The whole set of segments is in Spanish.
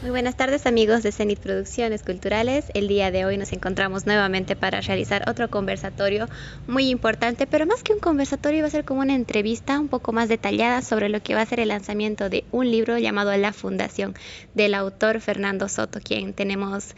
Muy buenas tardes amigos de Zenit Producciones Culturales. El día de hoy nos encontramos nuevamente para realizar otro conversatorio muy importante, pero más que un conversatorio va a ser como una entrevista un poco más detallada sobre lo que va a ser el lanzamiento de un libro llamado La Fundación, del autor Fernando Soto, quien tenemos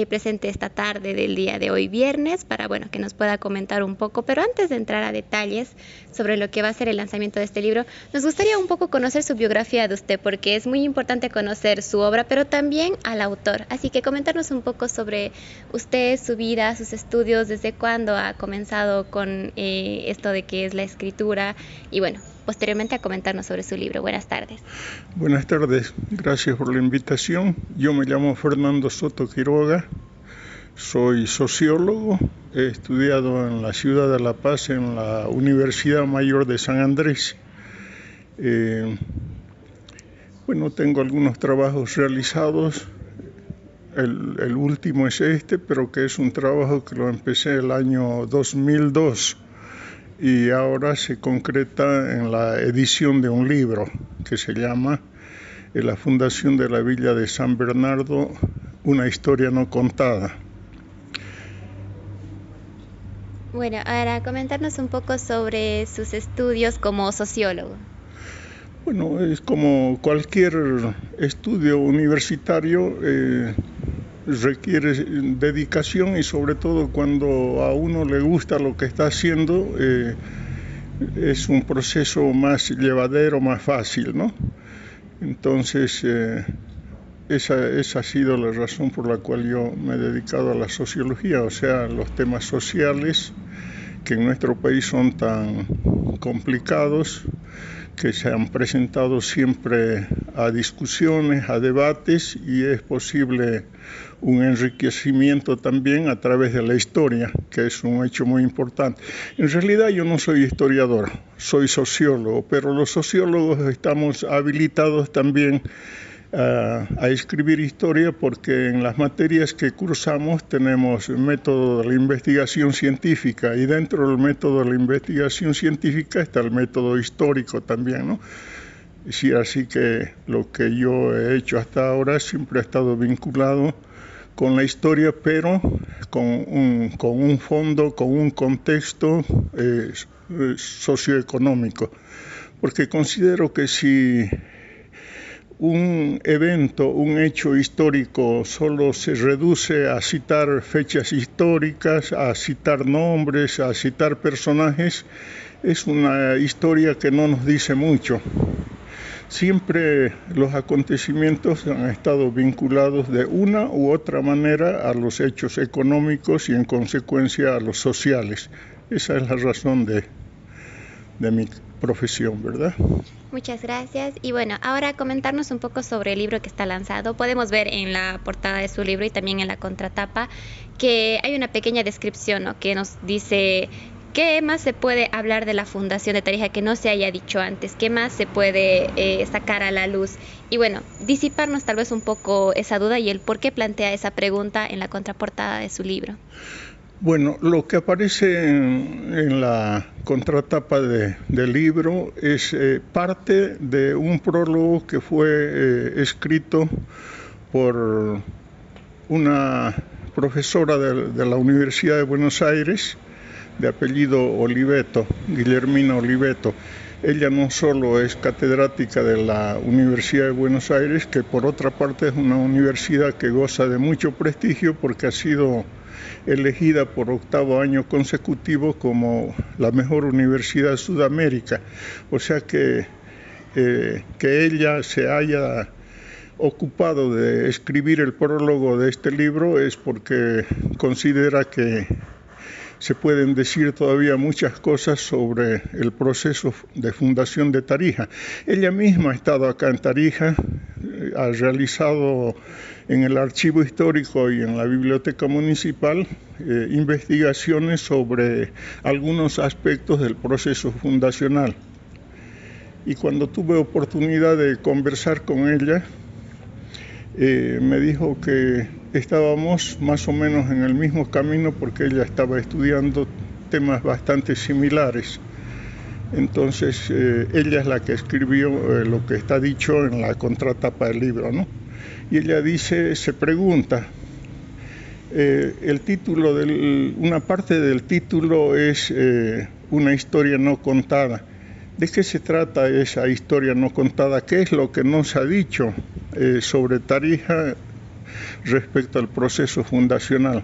presente esta tarde del día de hoy viernes para que nos pueda comentar un poco. Pero antes de entrar a detalles sobre lo que va a ser el lanzamiento de este libro, nos gustaría un poco conocer su biografía de usted, porque es muy importante conocer su obra, pero también al autor. Así que comentarnos un poco sobre usted, su vida, sus estudios, desde cuándo ha comenzado con esto de que es la escritura y posteriormente a comentarnos sobre su libro. Buenas tardes. Buenas tardes, gracias por la invitación. Yo me llamo Fernando Soto Quiroga, soy sociólogo, he estudiado en la ciudad de La Paz, en la Universidad Mayor de San Andrés. Tengo algunos trabajos realizados, el último es este, pero que es un trabajo que lo empecé el año 2002 y ahora se concreta en la edición de un libro que se llama La Fundación de la Villa de San Bernardo, una historia no contada. Bueno, ahora comentarnos un poco sobre sus estudios como sociólogo. Bueno, es como cualquier estudio universitario, requiere dedicación y sobre todo cuando a uno le gusta lo que está haciendo, es un proceso más llevadero, más fácil, ¿no? Entonces, esa ha sido la razón por la cual yo me he dedicado a la sociología, o sea, los temas sociales que en nuestro país son tan complicados, que se han presentado siempre a discusiones, a debates, y es posible un enriquecimiento también a través de la historia, que es un hecho muy importante. En realidad yo no soy historiador, soy sociólogo, pero los sociólogos estamos habilitados también a escribir historia porque en las materias que cursamos tenemos el método de la investigación científica y dentro del método de la investigación científica está el método histórico también, ¿no? Sí, así que lo que yo he hecho hasta ahora siempre ha estado vinculado con la historia, pero con un fondo, con un contexto socioeconómico, porque considero que si un evento, un hecho histórico solo se reduce a citar fechas históricas, a citar nombres, a citar personajes, es una historia que no nos dice mucho. Siempre los acontecimientos han estado vinculados de una u otra manera a los hechos económicos y en consecuencia a los sociales. Esa es la razón de mi profesión, ¿verdad? Muchas gracias. Y ahora comentarnos un poco sobre el libro que está lanzado. Podemos ver en la portada de su libro y también en la contratapa que hay una pequeña descripción, ¿no?, que nos dice qué más se puede hablar de la Fundación de Tarija que no se haya dicho antes, qué más se puede sacar a la luz. Y disiparnos tal vez un poco esa duda y el por qué plantea esa pregunta en la contraportada de su libro. Bueno, lo que aparece en la contratapa del libro es parte de un prólogo que fue escrito por una profesora de la Universidad de Buenos Aires, de apellido Oliveto, Guillermina Oliveto. Ella no solo es catedrática de la Universidad de Buenos Aires, que por otra parte es una universidad que goza de mucho prestigio porque ha sido elegida por 8º año consecutivo como la mejor universidad de Sudamérica. O sea que ella se haya ocupado de escribir el prólogo de este libro es porque considera que se pueden decir todavía muchas cosas sobre el proceso de fundación de Tarija. Ella misma ha estado acá en Tarija, ha realizado en el archivo histórico y en la biblioteca municipal investigaciones sobre algunos aspectos del proceso fundacional. Y cuando tuve oportunidad de conversar con ella, me dijo que estábamos más o menos en el mismo camino porque ella estaba estudiando temas bastante similares. Entonces, ella es la que escribió lo que está dicho en la contratapa del libro, ¿no? y ella se pregunta, el título una parte del título es una historia no contada. ¿De qué se trata esa historia no contada? ¿Qué es lo que nos ha dicho sobre Tarija respecto al proceso fundacional?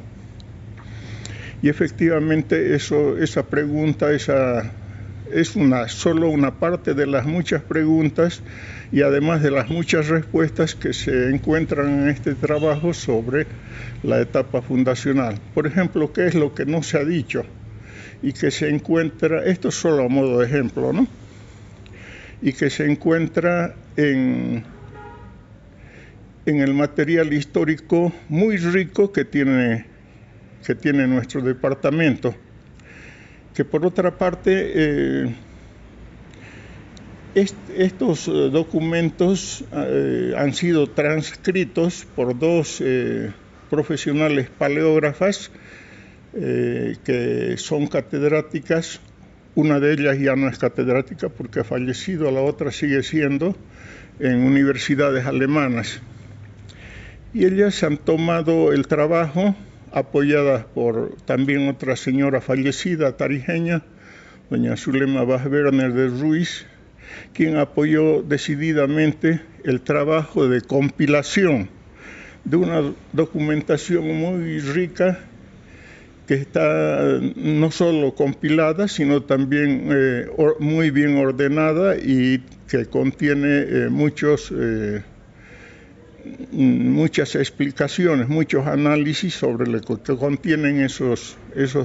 Y efectivamente esa pregunta es solo una parte de las muchas preguntas y además de las muchas respuestas que se encuentran en este trabajo sobre la etapa fundacional. Por ejemplo, ¿qué es lo que no se ha dicho? Y que se encuentra, esto solo a modo de ejemplo, ¿no? Y que se encuentra en el material histórico muy rico que tiene nuestro departamento, que por otra parte estos documentos han sido transcritos por dos profesionales paleógrafas que son catedráticas. Una de ellas ya no es catedrática porque ha fallecido, la otra sigue siendo en universidades alemanas. Y ellas han tomado el trabajo, apoyadas por también otra señora fallecida tarijeña, doña Zulema Bach-Werner de Ruiz, quien apoyó decididamente el trabajo de compilación de una documentación muy rica que está no solo compilada, sino también muy bien ordenada y que contiene muchas explicaciones, muchos análisis sobre lo que contienen esos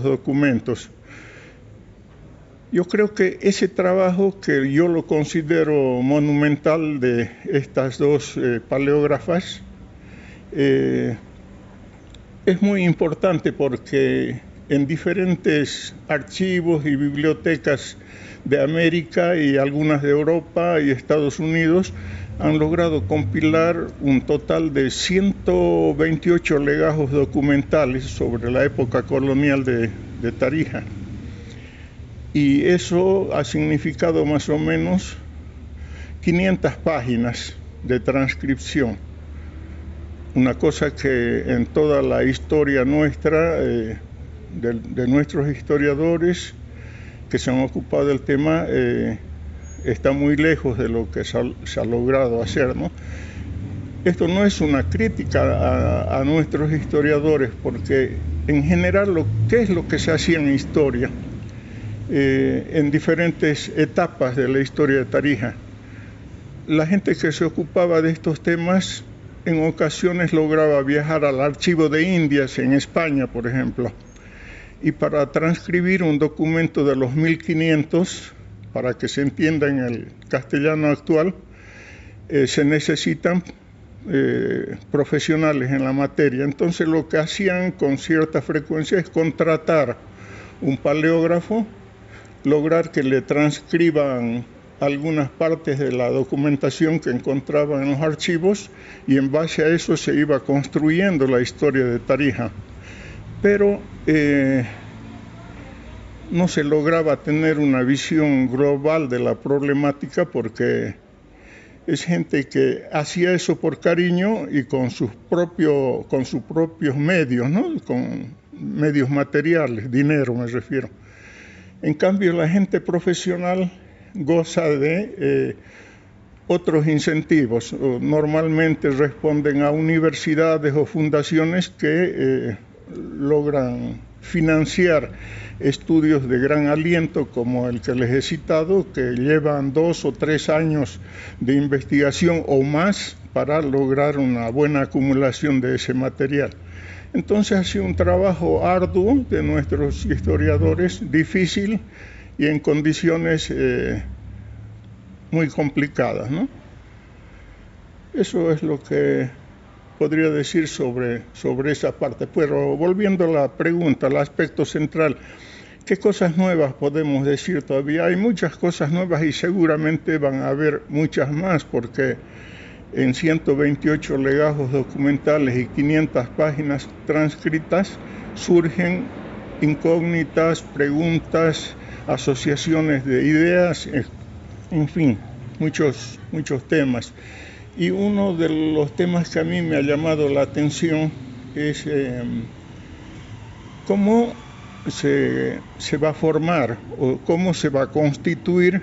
documentos. Yo creo que ese trabajo, que yo lo considero monumental, de estas dos paleógrafas, es muy importante porque en diferentes archivos y bibliotecas de América y algunas de Europa y Estados Unidos han logrado compilar un total de 128 legajos documentales sobre la época colonial de Tarija. Y eso ha significado más o menos 500 páginas de transcripción. Una cosa que en toda la historia nuestra, de nuestros historiadores que se han ocupado del tema, está muy lejos de lo que se ha logrado hacer, ¿no? Esto no es una crítica a nuestros historiadores, porque en general, ¿qué es lo que se hacía en historia? En diferentes etapas de la historia de Tarija. La gente que se ocupaba de estos temas en ocasiones lograba viajar al Archivo de Indias en España, por ejemplo, y para transcribir un documento de los 1500, para que se entienda en el castellano actual, se necesitan profesionales en la materia. Entonces lo que hacían con cierta frecuencia es contratar un paleógrafo, lograr que le transcriban algunas partes de la documentación que encontraban en los archivos, y en base a eso se iba construyendo la historia de Tarija. Pero no se lograba tener una visión global de la problemática, porque es gente que hacía eso por cariño y con sus propios medios, ¿no? Con medios materiales, dinero me refiero. En cambio, la gente profesional goza de otros incentivos. Normalmente responden a universidades o fundaciones que logran financiar estudios de gran aliento, como el que les he citado, que llevan 2 o 3 años de investigación o más para lograr una buena acumulación de ese material. Entonces ha sido un trabajo arduo de nuestros historiadores, difícil y en condiciones muy complicadas, ¿no? Eso es lo que podría decir sobre esa parte. Pero volviendo a la pregunta, al aspecto central, ¿qué cosas nuevas podemos decir todavía? Hay muchas cosas nuevas y seguramente van a haber muchas más, porque en 128 legajos documentales y 500 páginas transcritas surgen incógnitas, preguntas, asociaciones de ideas, en fin, muchos temas. Y uno de los temas que a mí me ha llamado la atención es cómo se va a formar o cómo se va a constituir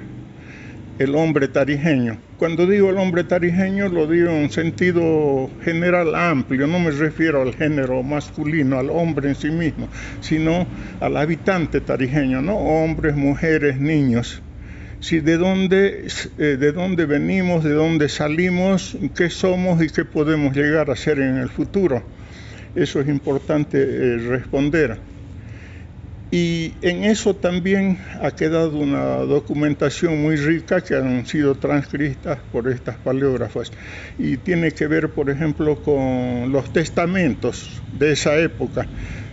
el hombre tarijeño. Cuando digo el hombre tarijeño lo digo en sentido general amplio, no me refiero al género masculino, al hombre en sí mismo, sino al habitante tarijeño, ¿no? Hombres, mujeres, niños. Sí, de dónde venimos, de dónde salimos, qué somos y qué podemos llegar a ser en el futuro. Eso es importante responder. Y en eso también ha quedado una documentación muy rica que han sido transcritas por estas paleógrafas. Y tiene que ver, por ejemplo, con los testamentos de esa época.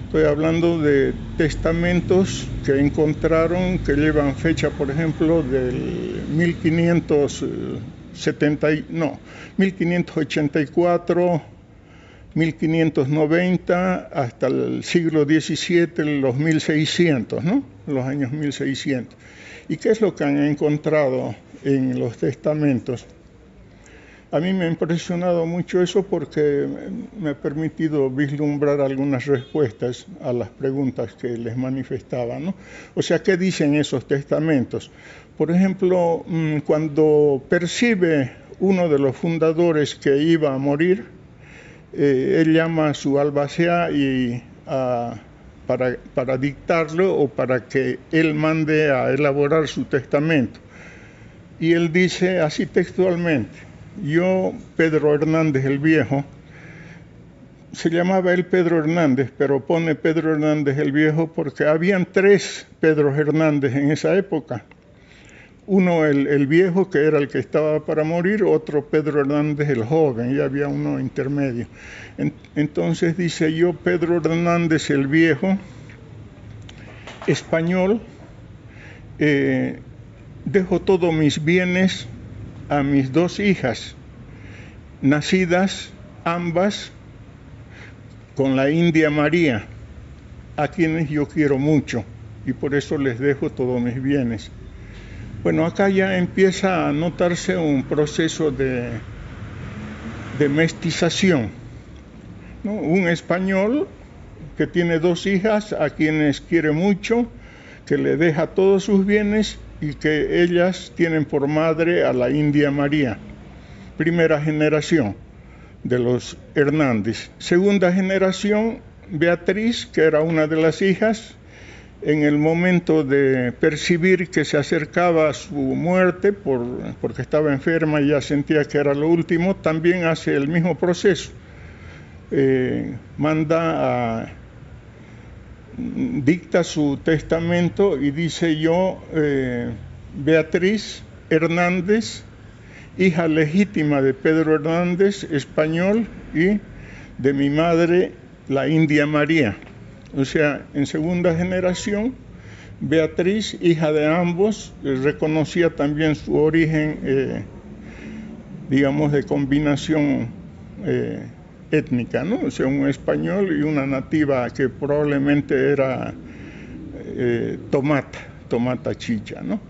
Estoy hablando de testamentos que encontraron que llevan fecha, por ejemplo, del 1584, 1590 hasta el siglo XVII, los 1600, ¿no? Los años 1600. ¿Y qué es lo que han encontrado en los testamentos? A mí me ha impresionado mucho eso porque me ha permitido vislumbrar algunas respuestas a las preguntas que les manifestaba, ¿no? O sea, ¿qué dicen esos testamentos? Por ejemplo, cuando percibe uno de los fundadores que iba a morir, él llama a su albacea para dictarlo o para que él mande a elaborar su testamento. Y él dice así textualmente: yo, Pedro Hernández el Viejo, se llamaba él Pedro Hernández, pero pone Pedro Hernández el Viejo porque habían 3 Pedro Hernández en esa época. Uno el viejo, que era el que estaba para morir, otro Pedro Hernández el joven, y había uno intermedio. Entonces dice: yo, Pedro Hernández el Viejo, español, dejo todos mis bienes a mis 2 hijas, nacidas ambas con la India María, a quienes yo quiero mucho, y por eso les dejo todos mis bienes. Bueno, acá ya empieza a notarse un proceso de mestización, ¿no? Un español que tiene 2 hijas a quienes quiere mucho, que le deja todos sus bienes y que ellas tienen por madre a la India María. Primera generación de los Hernández. Segunda generación, Beatriz, que era una de las hijas. En el momento de percibir que se acercaba a su muerte porque estaba enferma y ya sentía que era lo último, también hace el mismo proceso. Dicta su testamento y dice: yo, Beatriz Hernández, hija legítima de Pedro Hernández, español, y de mi madre, la India María. O sea, en segunda generación, Beatriz, hija de ambos, reconocía también su origen, digamos, de combinación étnica, ¿no? O sea, un español y una nativa que probablemente era tomata chicha, ¿no?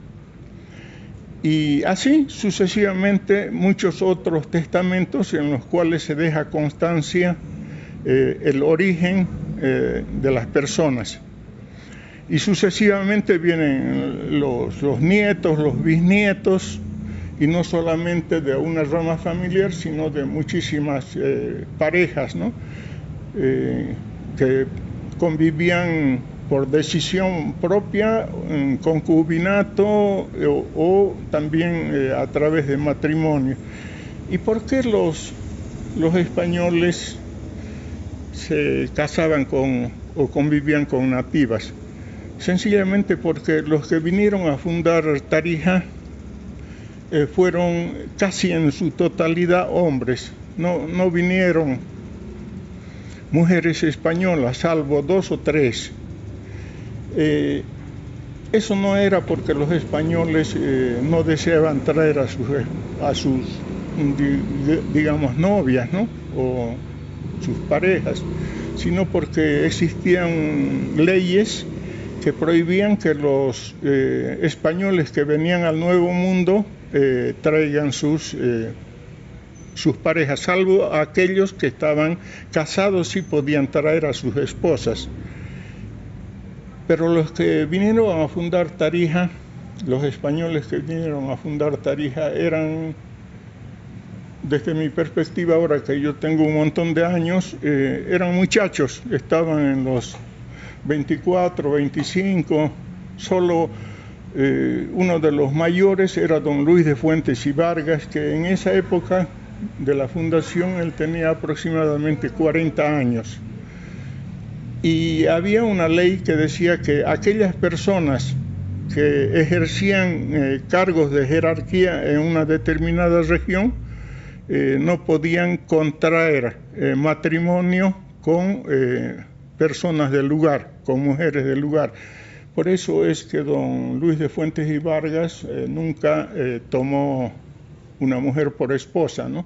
Y así sucesivamente muchos otros testamentos en los cuales se deja constancia el origen de las personas. Y sucesivamente vienen los nietos, los bisnietos, y no solamente de una rama familiar, sino de muchísimas parejas, ¿no? Que convivían por decisión propia, en concubinato o también a través de matrimonio. ¿Y por qué los españoles se casaban o convivían con nativas? Sencillamente porque los que vinieron a fundar Tarija fueron casi en su totalidad hombres, no vinieron mujeres españolas, salvo 2 o 3. Eso no era porque los españoles no deseaban traer a sus digamos, novias, ¿no? O sus parejas, sino porque existían leyes que prohibían que los españoles que venían al Nuevo Mundo traigan sus sus parejas, salvo aquellos que estaban casados y podían traer a sus esposas. Pero los que vinieron a fundar Tarija, los españoles que vinieron a fundar Tarija eran, desde mi perspectiva ahora que yo tengo un montón de años, eran muchachos, estaban en los 24, 25, solo uno de los mayores era don Luis de Fuentes y Vargas, que en esa época de la fundación él tenía aproximadamente 40 años. Y había una ley que decía que aquellas personas que ejercían cargos de jerarquía en una determinada región no podían contraer matrimonio con personas del lugar, con mujeres del lugar. Por eso es que don Luis de Fuentes y Vargas nunca tomó una mujer por esposa, ¿no?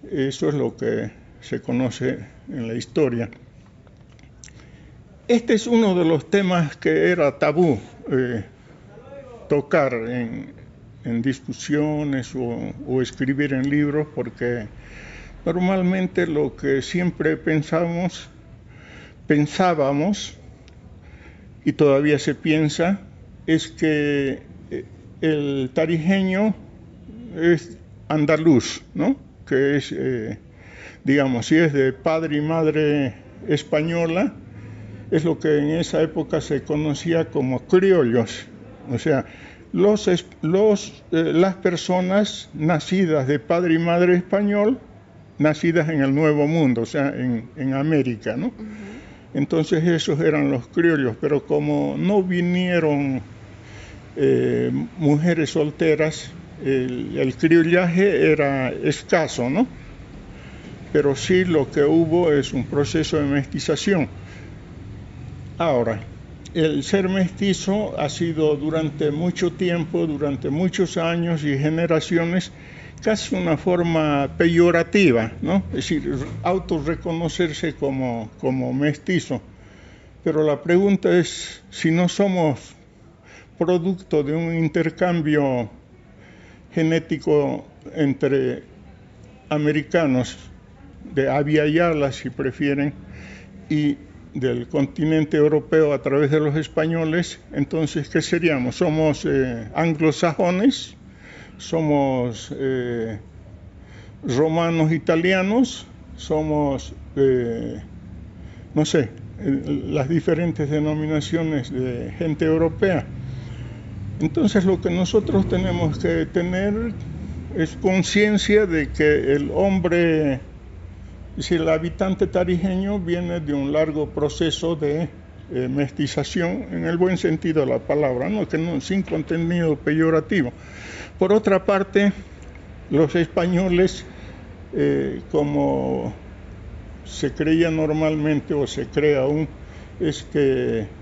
Eso es lo que se conoce en la historia. Este es uno de los temas que era tabú tocar en discusiones o escribir en libros, porque normalmente lo que siempre pensábamos y todavía se piensa es que el tarijeño es andaluz, ¿no? Que es, digamos, si es de padre y madre española, es lo que en esa época se conocía como criollos, o sea, las personas nacidas de padre y madre español, nacidas en el Nuevo Mundo, o sea, en América, ¿no? Entonces esos eran los criollos, pero como no vinieron mujeres solteras, el criollaje era escaso, ¿no? Pero sí lo que hubo es un proceso de mestización. Ahora, el ser mestizo ha sido durante mucho tiempo, durante muchos años y generaciones, casi una forma peyorativa, ¿no? Es decir, autorreconocerse como mestizo. Pero la pregunta es si no somos producto de un intercambio genético entre americanos, de Abya Yala, si prefieren, y del continente europeo a través de los españoles. Entonces, ¿qué seríamos? ¿Somos anglosajones? ¿Somos romanos italianos? ¿Somos, no sé, las diferentes denominaciones de gente europea? Entonces, lo que nosotros tenemos que tener es conciencia de que el hombre, es decir, el habitante tarijeño viene de un largo proceso de mestización, en el buen sentido de la palabra, ¿no? Sin contenido peyorativo. Por otra parte, los españoles, como se creía normalmente o se cree aún, es que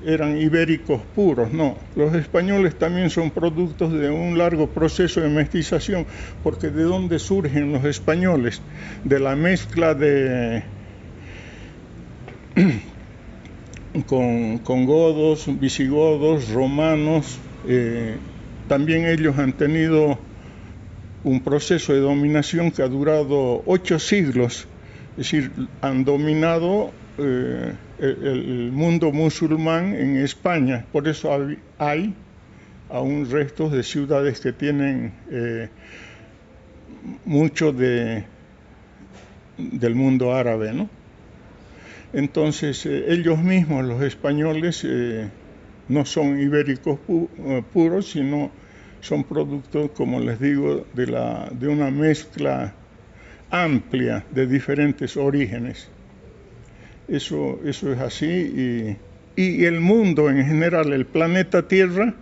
eran ibéricos puros. No, los españoles también son productos de un largo proceso de mestización, porque ¿de dónde surgen los españoles? De la mezcla con godos, visigodos, romanos. También ellos han tenido un proceso de dominación que ha durado 8 siglos, es decir, han dominado el mundo musulmán en España. Por eso hay aún restos de ciudades que tienen mucho del mundo árabe, ¿no? Entonces, ellos mismos, los españoles, no son ibéricos puros, sino son productos, como les digo, de una mezcla amplia de diferentes orígenes. Eso es así, y el mundo en general, el planeta Tierra,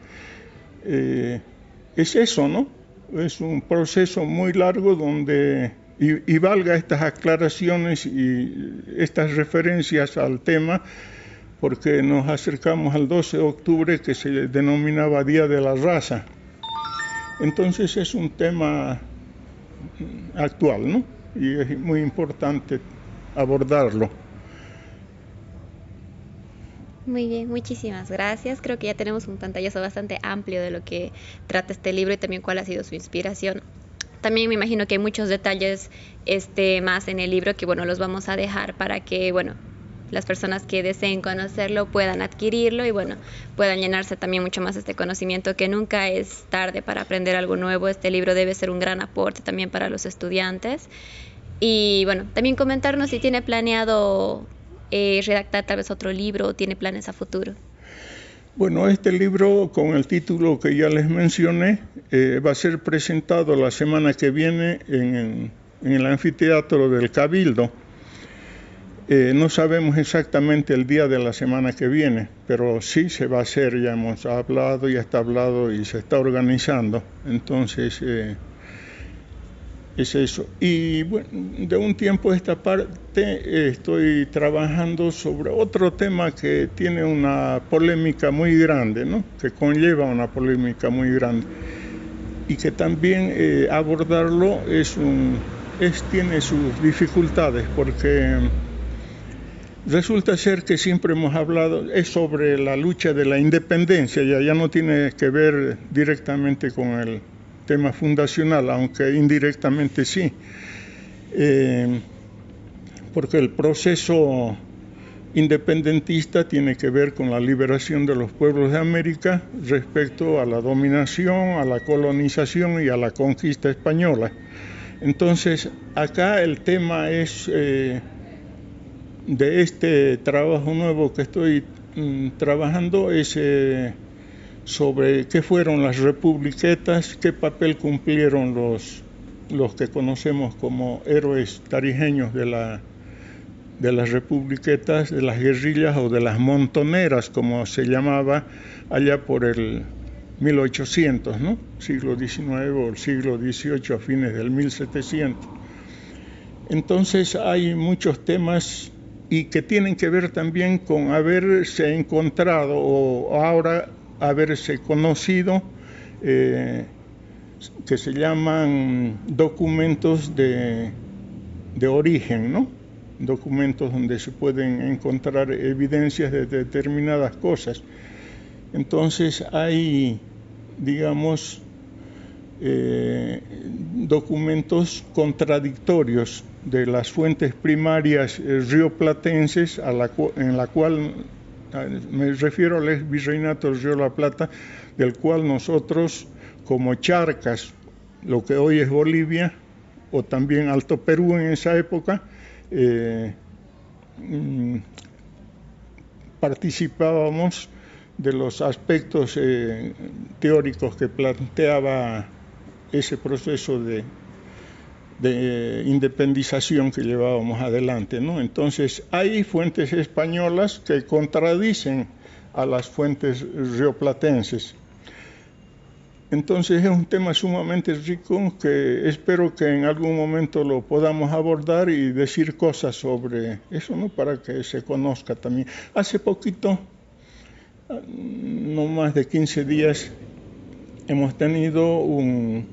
es eso, ¿no? Es un proceso muy largo donde, y valga estas aclaraciones y estas referencias al tema, porque nos acercamos al 12 de octubre que se denominaba Día de la Raza. Entonces es un tema actual, ¿no? Y es muy importante abordarlo. Muy bien, muchísimas gracias. Creo que ya tenemos un pantallazo bastante amplio de lo que trata este libro y también cuál ha sido su inspiración. También me imagino que hay muchos detalles más en el libro que, bueno, los vamos a dejar para que, bueno, las personas que deseen conocerlo puedan adquirirlo y, bueno, puedan llenarse también mucho más este conocimiento, que nunca es tarde para aprender algo nuevo. Este libro debe ser un gran aporte también para los estudiantes. Y, bueno, también comentarnos si tiene planeado redactar tal vez otro libro o tiene planes a futuro. Bueno, este libro, con el título que ya les mencioné, va a ser presentado la semana que viene en el anfiteatro del Cabildo. No sabemos exactamente el día de la semana que viene, pero sí se va a hacer, ya hemos hablado, ya está hablado y se está organizando. Entonces, es eso. Y bueno, de un tiempo a esta parte estoy trabajando sobre otro tema que tiene una polémica muy grande, ¿no? Que conlleva una polémica muy grande. Y que también abordarlo tiene sus dificultades, porque resulta ser que siempre hemos hablado, es sobre la lucha de la independencia, ya no tiene que ver directamente con el tema fundacional, aunque indirectamente sí, porque el proceso independentista tiene que ver con la liberación de los pueblos de América respecto a la dominación, a la colonización y a la conquista española. Entonces, acá el tema es de este trabajo nuevo que estoy trabajando, es sobre qué fueron las republiquetas, qué papel cumplieron los que conocemos como héroes tarijeños de las republiquetas, de las guerrillas o de las montoneras, como se llamaba allá por el 1800, ¿no? Siglo XIX o el siglo XVIII, a fines del 1700. Entonces hay muchos temas y que tienen que ver también con haberse encontrado o ahora haberse conocido, que se llaman documentos de origen, ¿no? Documentos donde se pueden encontrar evidencias de determinadas cosas. Entonces hay, digamos, documentos contradictorios de las fuentes primarias rioplatenses, en la cual me refiero al ex virreinato del Río de la Plata, del cual nosotros, como Charcas, lo que hoy es Bolivia, o también Alto Perú en esa época, participábamos de los aspectos teóricos que planteaba ese proceso de independización que llevábamos adelante, ¿no? Entonces hay fuentes españolas que contradicen a las fuentes rioplatenses. Entonces es un tema sumamente rico que espero que en algún momento lo podamos abordar y decir cosas sobre eso, ¿no? Para que se conozca también. Hace poquito, no más de 15 días, hemos tenido un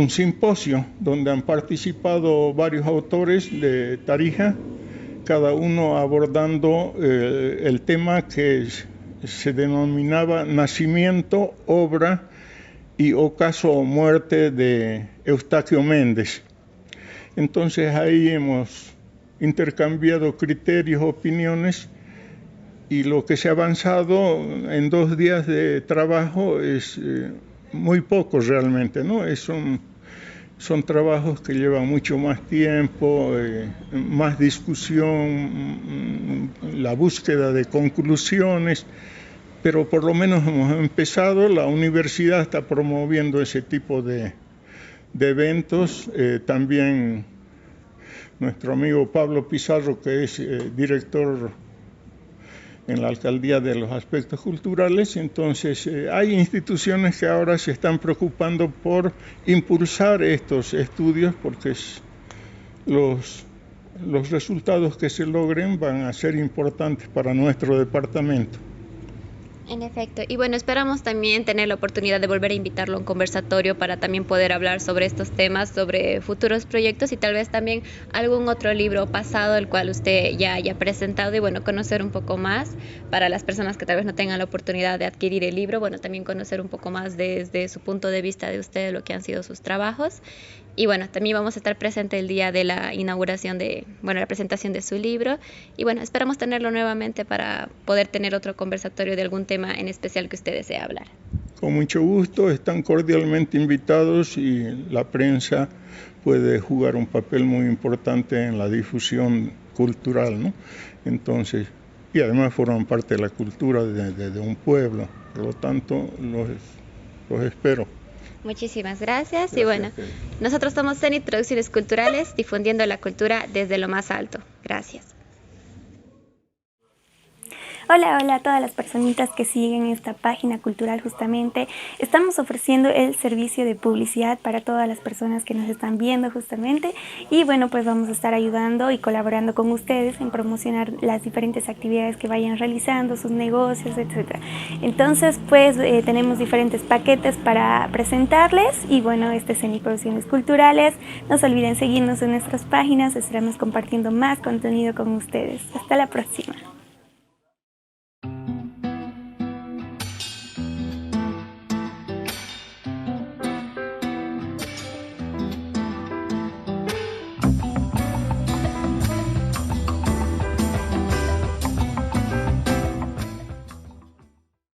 simposio donde han participado varios autores de Tarija, cada uno abordando el tema que se denominaba Nacimiento, Obra y Ocaso o Muerte de Eustaquio Méndez. Entonces ahí hemos intercambiado criterios, opiniones, y lo que se ha avanzado en 2 días de trabajo es muy poco realmente, ¿no? Son trabajos que llevan mucho más tiempo, más discusión, la búsqueda de conclusiones, pero por lo menos hemos empezado. La universidad está promoviendo ese tipo de eventos. También nuestro amigo Pablo Pizarro, que es director en la alcaldía de los aspectos culturales. Entonces hay instituciones que ahora se están preocupando por impulsar estos estudios, porque los resultados que se logren van a ser importantes para nuestro departamento. En efecto, y bueno, esperamos también tener la oportunidad de volver a invitarlo a un conversatorio para también poder hablar sobre estos temas, sobre futuros proyectos y tal vez también algún otro libro pasado el cual usted ya haya presentado y bueno, conocer un poco más para las personas que tal vez no tengan la oportunidad de adquirir el libro, bueno, también conocer un poco más desde su punto de vista de usted, lo que han sido sus trabajos. Y bueno, también vamos a estar presente el día de la inauguración la presentación de su libro. Y bueno, esperamos tenerlo nuevamente para poder tener otro conversatorio de algún tema en especial que usted desee hablar. Con mucho gusto, están cordialmente invitados y la prensa puede jugar un papel muy importante en la difusión cultural, ¿no? Entonces, y además forman parte de la cultura de un pueblo, por lo tanto, los espero. Muchísimas gracias. Y bueno, nosotros somos Zenit Producciones Culturales, difundiendo la cultura desde lo más alto. Gracias. Hola a todas las personitas que siguen esta página cultural justamente. Estamos ofreciendo el servicio de publicidad para todas las personas que nos están viendo justamente. Y bueno, pues vamos a estar ayudando y colaborando con ustedes en promocionar las diferentes actividades que vayan realizando, sus negocios, etc. Entonces, pues tenemos diferentes paquetes para presentarles. Y bueno, este es Zenit Producciones Culturales. No se olviden seguirnos en nuestras páginas. Estaremos compartiendo más contenido con ustedes. Hasta la próxima.